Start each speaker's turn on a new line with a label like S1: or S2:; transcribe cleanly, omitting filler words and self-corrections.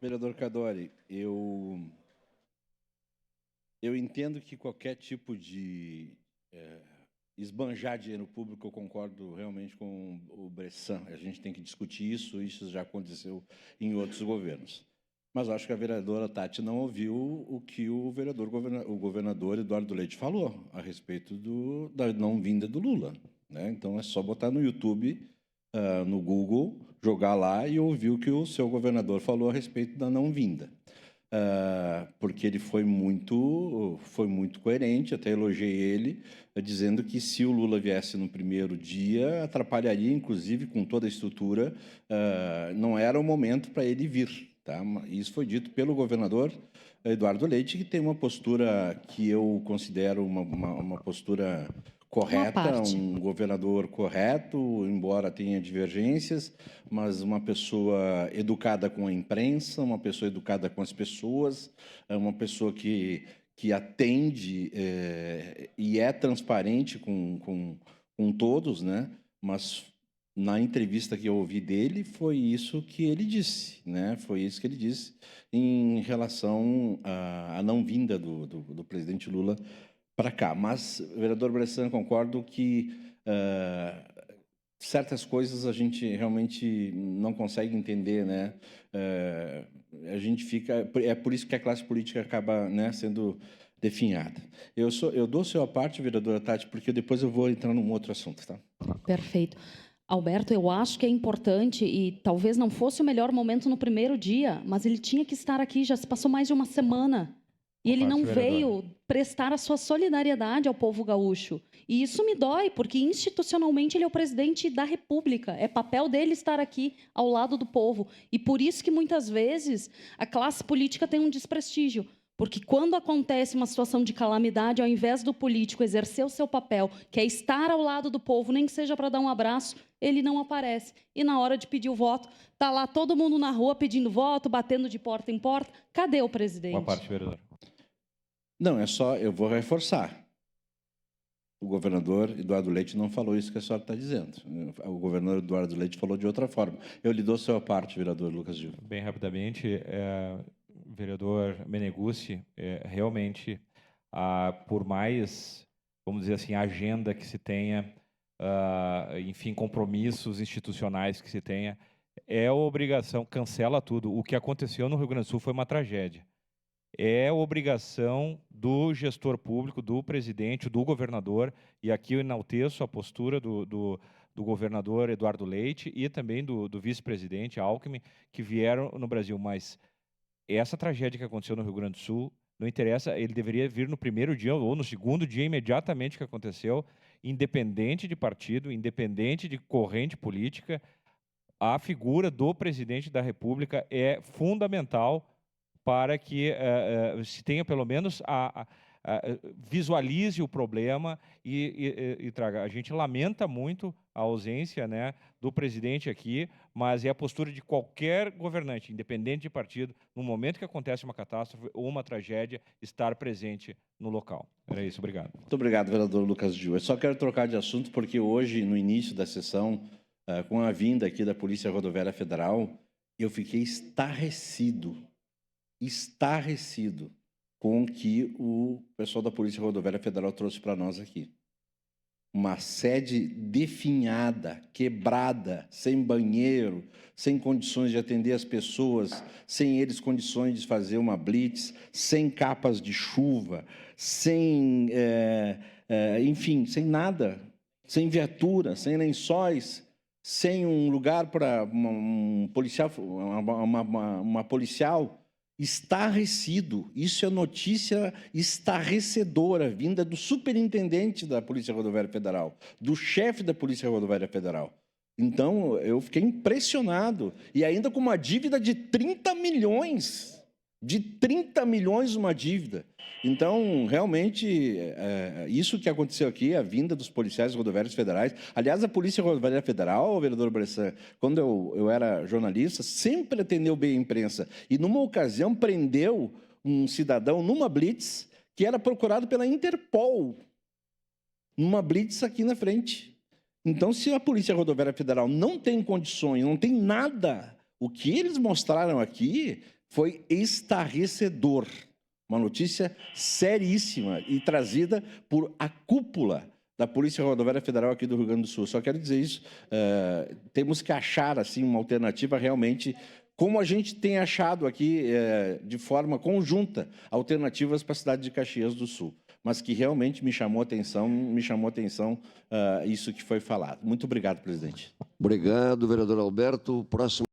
S1: Vereador Cadori, eu entendo que qualquer tipo de esbanjar dinheiro público, eu concordo realmente com o Bressan. A gente tem que discutir isso já aconteceu em outros governos. Mas acho que a vereadora Tati não ouviu o que o governador Eduardo Leite falou a respeito da não vinda do Lula, né? Então é só botar no YouTube, no Google, jogar lá e ouvir o que o seu governador falou a respeito da não vinda. Porque ele foi muito coerente, até elogiei ele, dizendo que se o Lula viesse no primeiro dia, atrapalharia, inclusive, com toda a estrutura, não era o momento para ele vir. Tá? Isso foi dito pelo governador Eduardo Leite, que tem uma postura que eu considero uma postura correta, um governador correto, embora tenha divergências, mas uma pessoa educada com a imprensa, uma pessoa educada com as pessoas, uma pessoa que atende e é transparente com todos, né? Mas na entrevista que eu ouvi dele, foi isso que ele disse, né? Foi isso que ele disse em relação à não vinda do presidente Lula para cá. Mas, vereador Bressan, concordo que certas coisas a gente realmente não consegue entender, né? A gente fica... É por isso que a classe política acaba, né, sendo definhada. Eu dou sua parte, vereadora Tati, porque depois eu vou entrar num outro assunto, tá?
S2: Perfeito. Alberto, eu acho que é importante, e talvez não fosse o melhor momento no primeiro dia, mas ele tinha que estar aqui, já se passou mais de uma semana. E ele não veio prestar a sua solidariedade ao povo gaúcho. E isso me dói, porque institucionalmente ele é o presidente da República. É papel dele estar aqui ao lado do povo. E por isso que muitas vezes a classe política tem um desprestígio. Porque quando acontece uma situação de calamidade, ao invés do político exercer o seu papel, que é estar ao lado do povo, nem que seja para dar um abraço, ele não aparece. E na hora de pedir o voto, está lá todo mundo na rua pedindo voto, batendo de porta em porta. Cadê o presidente?
S3: Uma parte, vereador.
S1: Não, é só, eu vou reforçar. O governador Eduardo Leite não falou isso que a senhora está dizendo. O governador Eduardo Leite falou de outra forma. Eu lhe dou sua parte, vereador Lucas Gil.
S3: Bem rapidamente, vereador Meneguzzi, realmente, por mais, vamos dizer assim, agenda que se tenha, enfim, compromissos institucionais que se tenha, é obrigação, cancela tudo. O que aconteceu no Rio Grande do Sul foi uma tragédia. É obrigação do gestor público, do presidente, do governador, e aqui eu enalteço a postura do governador Eduardo Leite e também do vice-presidente Alckmin, que vieram no Brasil. Mas essa tragédia que aconteceu no Rio Grande do Sul, não interessa, ele deveria vir no primeiro dia ou no segundo dia, imediatamente que aconteceu, independente de partido, independente de corrente política. A figura do presidente da República é fundamental para que se tenha, pelo menos, visualize o problema e traga. A gente lamenta muito a ausência, né, do presidente aqui, mas é a postura de qualquer governante, independente de partido, no momento que acontece uma catástrofe ou uma tragédia, estar presente no local. Era isso, obrigado.
S1: Muito obrigado, vereador Lucas Gil. Eu só quero trocar de assunto porque hoje, no início da sessão, com a vinda aqui da Polícia Rodoviária Federal, eu fiquei estarrecido com o que o pessoal da Polícia Rodoviária Federal trouxe para nós aqui. Uma sede definhada, quebrada, sem banheiro, sem condições de atender as pessoas, sem eles condições de fazer uma blitz, sem capas de chuva, sem, enfim, sem nada, sem viatura, sem lençóis, sem um lugar para uma policial. Estarrecido. Isso é notícia estarrecedora, vinda do superintendente da Polícia Rodoviária Federal, do chefe da Polícia Rodoviária Federal. Então, eu fiquei impressionado. E ainda com uma dívida de 30 milhões. De 30 milhões uma dívida. Então, realmente, isso que aconteceu aqui, a vinda dos policiais rodoviários federais. Aliás, a Polícia Rodoviária Federal, vereador Bressan, quando eu era jornalista, sempre atendeu bem a imprensa. E numa ocasião prendeu um cidadão numa blitz que era procurado pela Interpol. Numa blitz aqui na frente. Então, se a Polícia Rodoviária Federal não tem condições, não tem nada, o que eles mostraram aqui foi estarrecedor. Uma notícia seríssima e trazida por a cúpula da Polícia Rodoviária Federal aqui do Rio Grande do Sul. Só quero dizer isso, temos que achar assim, uma alternativa realmente, como a gente tem achado aqui de forma conjunta, alternativas para a cidade de Caxias do Sul. Mas que realmente me chamou a atenção isso que foi falado. Muito obrigado, presidente.
S4: Obrigado, vereador Alberto. Próximo.